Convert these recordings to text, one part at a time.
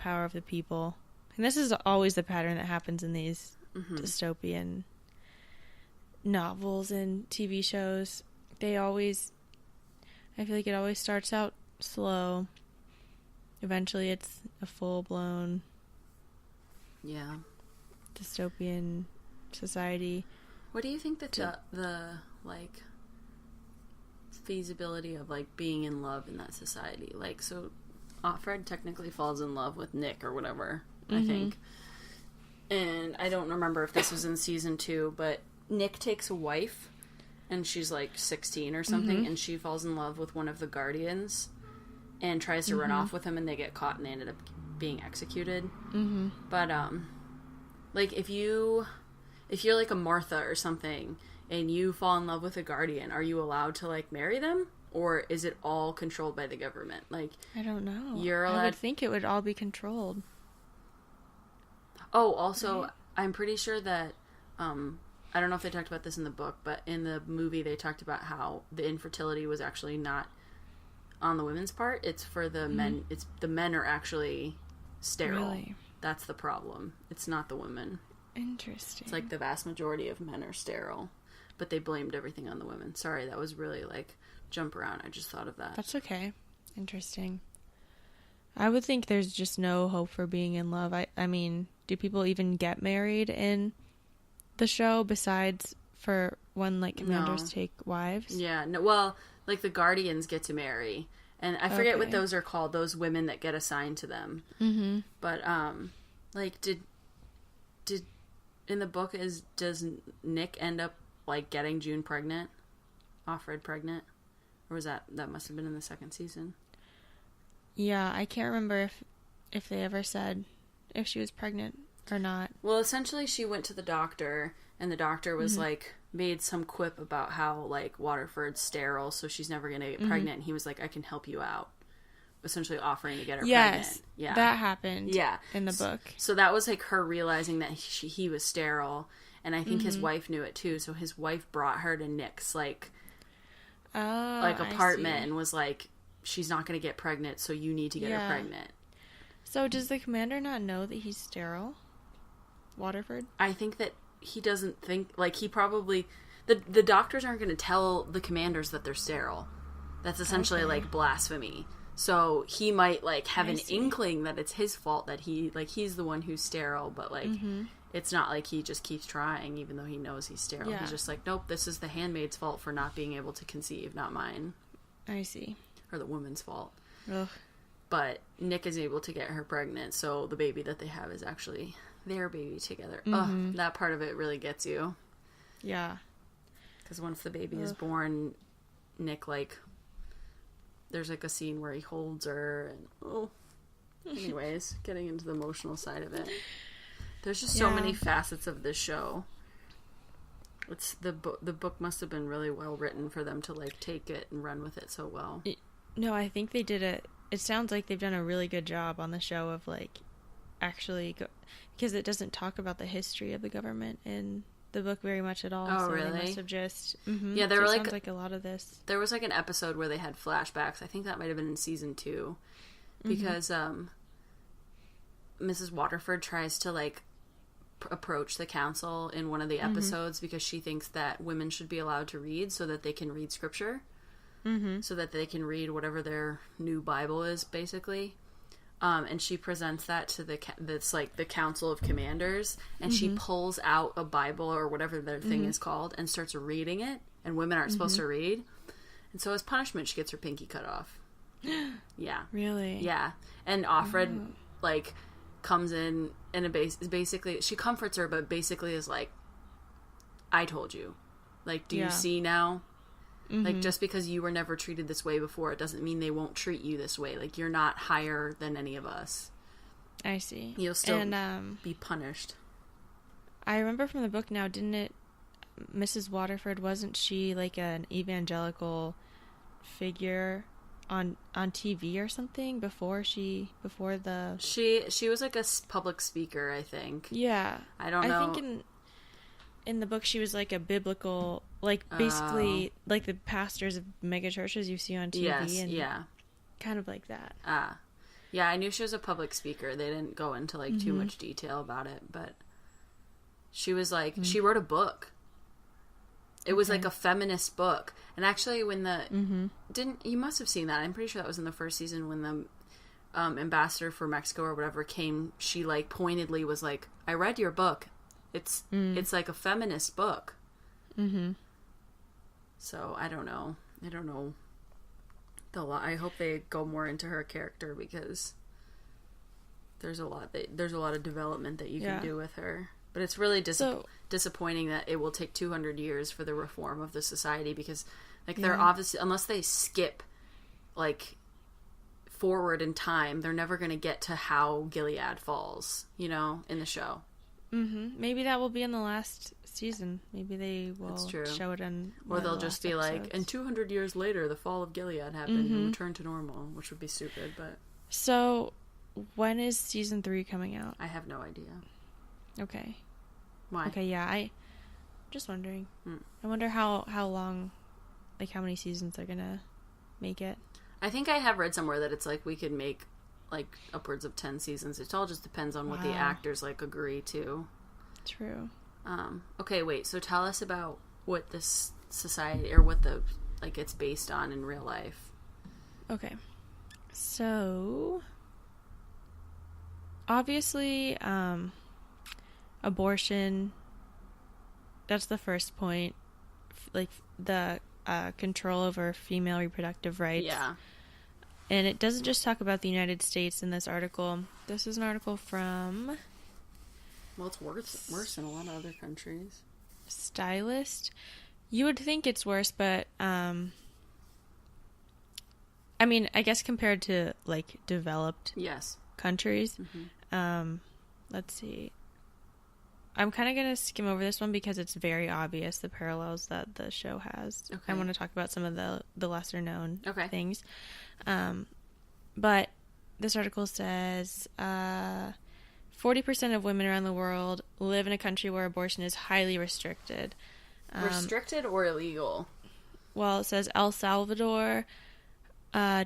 power of the people. And this is always the pattern that happens in these dystopian novels and TV shows. I feel like it always starts out slow. Eventually it's a full-blown dystopian society. What do you think that the like feasibility of like being in love in that society? Like, so Fred technically falls in love with Nick or whatever, I think. And I don't remember if this was in season 2, but Nick takes a wife and she's like 16 or something, and she falls in love with one of the guardians and tries to run off with him, and they get caught and they ended up being executed. But like if you're like a Martha or something and you fall in love with a guardian, are you allowed to like marry them, or is it all controlled by the government? Like, I don't know. I would think it would all be controlled. Oh, also, right? I'm pretty sure that I don't know if they talked about this in the book, but in the movie they talked about how the infertility was actually not on the women's part. It's for the men. It's the men are actually sterile. Really? That's the problem. It's not the women. Interesting. It's like the vast majority of men are sterile, but they blamed everything on the women. Sorry, that was really like jump around. I just thought of that. That's okay. Interesting. I would think there's just no hope for being in love. I mean, do people even get married in the show besides for when like commanders take wives? Yeah, no. Well, like the guardians get to marry, and I forget what those are called. Those women that get assigned to them. But like did in the book does Nick end up like getting June pregnant, Offred pregnant, or was that must have been in the second season? Yeah, I can't remember if they ever said if she was pregnant or not. Well, essentially she went to the doctor, and the doctor was like made some quip about how like Waterford's sterile, so she's never going to get pregnant. And he was like, I can help you out, essentially offering to get her pregnant. Yeah, that happened. Yeah, in the book. So that was like her realizing that he was sterile, and I think his wife knew it too. So his wife brought her to Nick's like apartment and was like, she's not going to get pregnant, so you need to get her pregnant. So does the commander not know that he's sterile? Waterford? I think that he doesn't think, like, he probably... The doctors aren't going to tell the commanders that they're sterile. That's essentially, like, blasphemy. So he might, like, have an inkling that it's his fault that he's the one who's sterile, but, like, it's not like he just keeps trying, even though he knows he's sterile. Yeah. He's just like, nope, this is the handmaid's fault for not being able to conceive, not mine. I see. Or the woman's fault. Ugh. But Nick is able to get her pregnant, so the baby that they have is actually their baby together. Ugh, that part of it really gets you. Yeah. Because once the baby is born, Nick, like, there's, like, a scene where he holds her, and, anyways, getting into the emotional side of it. There's just so many facets of this show. It's the book must have been really well written for them to, like, take it and run with it so well. No, I think they did it sounds like they've done a really good job on the show of, like, actually because it doesn't talk about the history of the government in the book very much at all. Oh, so really? They must have just... Yeah, there were, like... sounds like a lot of this. There was, like, an episode where they had flashbacks. I think that might have been in season 2. Because, Mrs. Waterford tries to, like, approach the council in one of the episodes because she thinks that women should be allowed to read so that they can read scripture. So that they can read whatever their new Bible is, basically. And she presents that to the Council of Commanders, and she pulls out a Bible or whatever their thing is called and starts reading it, and women aren't supposed to read. And so as punishment, she gets her pinky cut off. Yeah. Really? Yeah. And Offred, like, comes in and basically, she comforts her, but basically is like, I told you. Like, do you see now? Like, just because you were never treated this way before, it doesn't mean they won't treat you this way. Like, you're not higher than any of us. I see. You'll still be punished. I remember from the book now, didn't it, Mrs. Waterford, wasn't she, like, an evangelical figure on TV or something before the... She was, like, a public speaker, I think. Yeah. I don't know. I think in the book she was, like, a biblical... Like, basically, like the pastors of mega churches you see on TV. Yes, and kind of like that. Yeah, I knew she was a public speaker. They didn't go into, like, too much detail about it, but she was, like, she wrote a book. It was, like, a feminist book. And actually, when the... you must have seen that. I'm pretty sure that was in the first season when the ambassador for Mexico or whatever came. She, like, pointedly was like, I read your book. It's like a feminist book. So, I don't know. I hope they go more into her character because there's a lot of development that you can do with her. But it's really disappointing that it will take 200 years for the reform of the society because, like, they're obviously, unless they skip, like, forward in time, they're never going to get to how Gilead falls, you know, in the show. Maybe that will be in the last season. Maybe they will show it in or they'll just be episodes. Like, and 200 years later, the fall of Gilead happened and returned to normal, which would be stupid, but... So, when is season 3 coming out? I have no idea. Okay. Why? Okay, yeah, I'm just wondering. I wonder how long, like, how many seasons they're gonna make it. I think I have read somewhere that it's like we could make, like, upwards of 10 seasons. It all just depends on what the actors, like, agree to. True. Okay, wait, so tell us about what this society, or what the, like, it's based on in real life. Okay. So, obviously, abortion, that's the first point. Like, the control over female reproductive rights. Yeah. And it doesn't just talk about the United States in this article. This is an article from... Well, it's worse in a lot of other countries. Stylist. You would think it's worse, but, I mean, I guess compared to, like, developed countries. Let's see. I'm kind of going to skim over this one because it's very obvious, the parallels that the show has. Okay. I want to talk about some of the lesser-known things. But this article says... 40% of women around the world live in a country where abortion is highly restricted. Restricted or illegal? Well, it says El Salvador,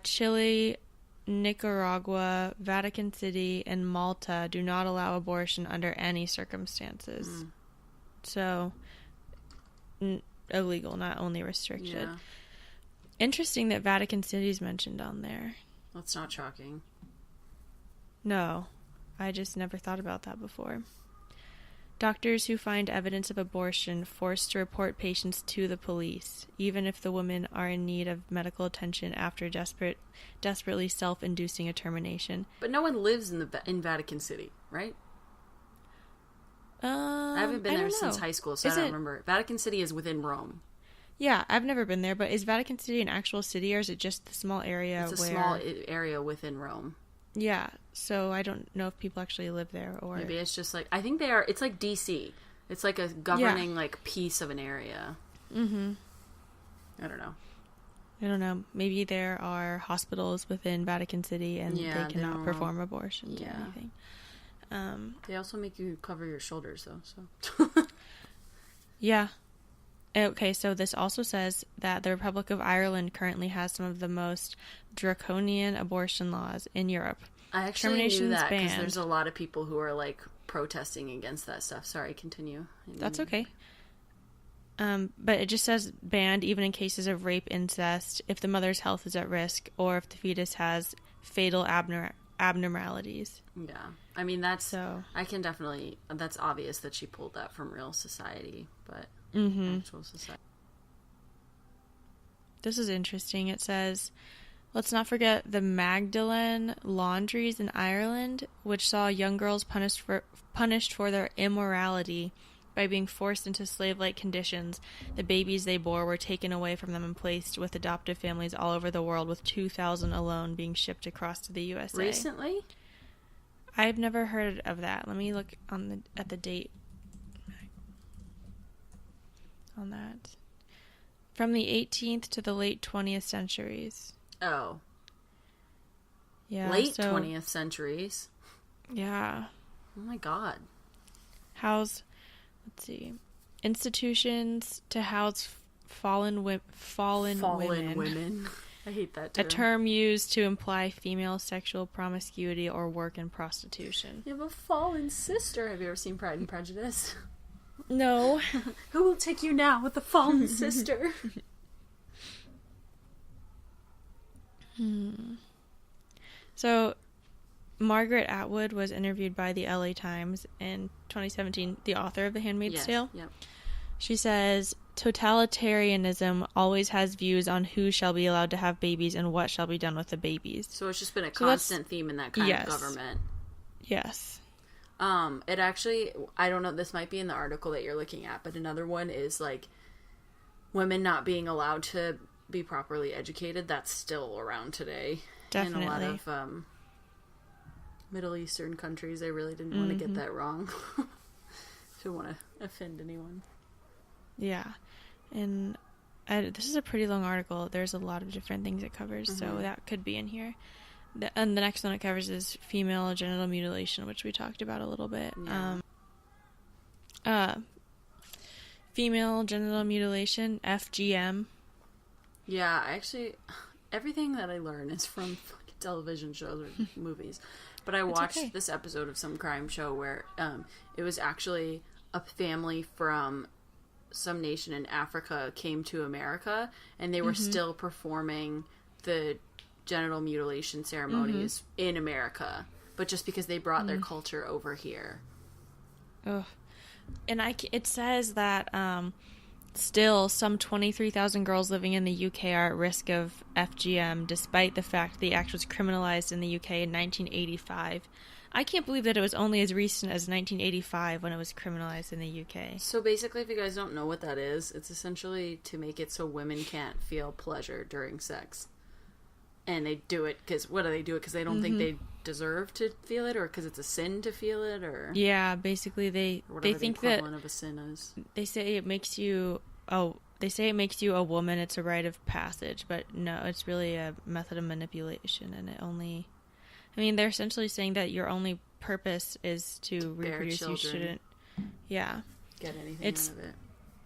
Chile, Nicaragua, Vatican City, and Malta do not allow abortion under any circumstances. So, illegal, not only restricted. Yeah. Interesting that Vatican City is mentioned on there. That's not shocking. No. I just never thought about that before. Doctors who find evidence of abortion forced to report patients to the police, even if the women are in need of medical attention after desperately self-inducing a termination. But no one lives in Vatican City, right? I haven't been there since high school, so I don't remember. Vatican City is within Rome. Yeah, I've never been there, but is Vatican City an actual city, or is it just the small area? It's a small area within Rome. Yeah, so I don't know if people actually live there, or... Maybe it's just like... I think it's like DC. It's like a governing, like, piece of an area. I don't know. Maybe there are hospitals within Vatican City, and they cannot perform abortions or anything. They also make you cover your shoulders, though, so... Yeah. Okay, so this also says that the Republic of Ireland currently has some of the most draconian abortion laws in Europe. I actually knew that because there's a lot of people who are, like, protesting against that stuff. Sorry, continue. That's okay. But it just says banned even in cases of rape, incest, if the mother's health is at risk, or if the fetus has fatal abnormalities. Yeah. I mean, that's obvious that she pulled that from real society, but... actual society. This is interesting. It says, let's not forget the Magdalen laundries in Ireland, which saw young girls punished for their immorality by being forced into slave-like conditions. The babies they bore were taken away from them and placed with adoptive families all over the world, with 2,000 alone being shipped across to the USA. Recently? I've never heard of that. Let me look at the date on that. From the 18th to the late 20th centuries. Oh. Yeah. Late 20th centuries? Yeah. Oh my god. Let's see. Institutions to house fallen women. I I hate that term. A term used to imply female sexual promiscuity or work in prostitution. You have a fallen sister. Have you ever seen Pride and Prejudice? No. Who will take you now with the fallen sister? So, Margaret Atwood was interviewed by the LA Times in 2017, the author of The Handmaid's Tale. Yep. She says, totalitarianism always has views on who shall be allowed to have babies and what shall be done with the babies. So it's just been a constant theme in that kind of government. Yes. It actually, I don't know, this might be in the article that you're looking at, but another one is, like, women not being allowed to be properly educated. That's still around today. Definitely. In a lot of Middle Eastern countries, they really didn't want to get that wrong. Don't want to offend anyone. Yeah. And this is a pretty long article. There's a lot of different things it covers, so that could be in here. And the next one it covers is female genital mutilation, which we talked about a little bit. Yeah. Female genital mutilation, FGM. Yeah, actually, everything that I learn is from fucking television shows or movies. But I watched this episode of some crime show where it was actually a family from some nation in Africa came to America, and they were still performing the genital mutilation ceremonies in America, but just because they brought their culture over here. Ugh. And it says that still some 23,000 girls living in the UK are at risk of FGM, despite the fact the act was criminalized in the UK in 1985. I can't believe that it was only as recent as 1985 when it was criminalized in the UK. So basically, if you guys don't know what that is, it's essentially to make it so women can't feel pleasure during sex. And they do it because, what do they do it? Because they don't think they deserve to feel it, or because it's a sin to feel it, or... Yeah, basically they think that... of a sin is. They say it makes you... Oh, they say it makes you a woman, it's a rite of passage, but no, it's really a method of manipulation, and it only... I mean, they're essentially saying that your only purpose is to reproduce. You shouldn't... Yeah. Get anything out of it.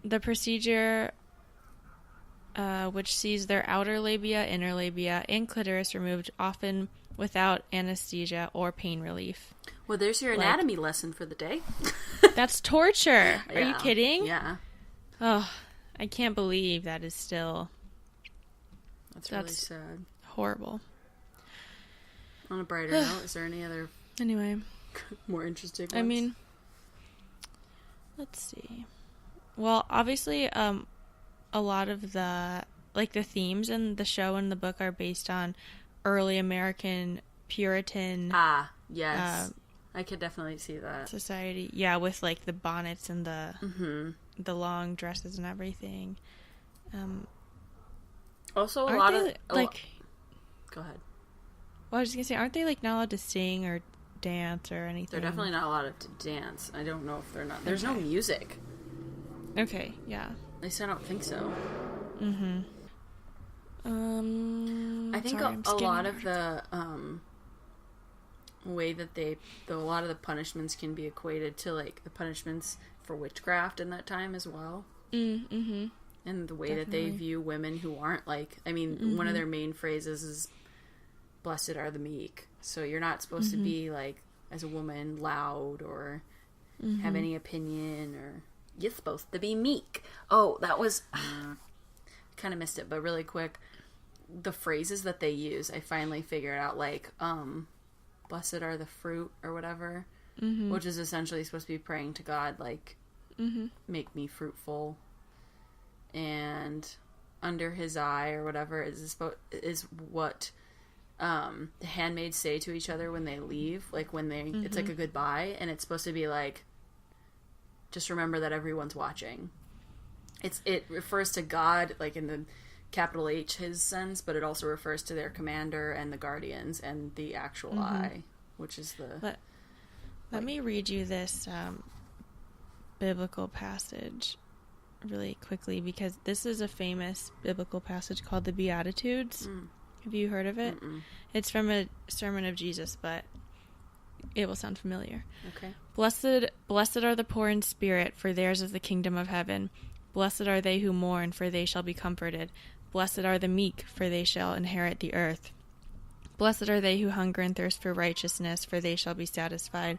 The procedure... which sees their outer labia, inner labia, and clitoris removed, often without anesthesia or pain relief. Well, there's your anatomy lesson for the day. That's torture. Are you kidding? Yeah. Oh, I can't believe that is still... That's really sad. Horrible. On a brighter note, is there any other... Anyway. more interesting ones? I mean... Let's see. Well, obviously, a lot of the themes in the show and the book are based on early American Puritan yes, I could definitely see that society. Yeah, with like the bonnets and the long dresses and everything. Also, a lot of go ahead. Well, I was just gonna say, aren't they like not allowed to sing or dance or anything? They're definitely not allowed to dance. I don't know if they're not. There's no music. Okay, yeah. At least I don't think so. I think a lot of the way that a lot of the punishments can be equated to like the punishments for witchcraft in that time as well. And the way that they view women who aren't like, I mean, one of their main phrases is "Blessed are the meek." So you're not supposed to be like, as a woman, loud or have any opinion, or you're supposed to be meek. Oh, that was kind of missed it, but really quick, the phrases that they use, I finally figured out, like blessed are the fruit or whatever, which is essentially supposed to be praying to God, like make me fruitful, and under his eye or whatever is what the handmaids say to each other when they leave, like when they it's like a goodbye, and it's supposed to be like, just remember that everyone's watching. It refers to God, like in the capital H, his sense, but it also refers to their commander and the guardians and the actual eye, which is the... Let me read you this biblical passage really quickly, because this is a famous biblical passage called the Beatitudes. Have you heard of it? It's from a sermon of Jesus, but it will sound familiar. Okay. Blessed are the poor in spirit, for theirs is the kingdom of heaven. Blessed are they who mourn, for they shall be comforted. Blessed are the meek, for they shall inherit the earth. Blessed are they who hunger and thirst for righteousness, for they shall be satisfied.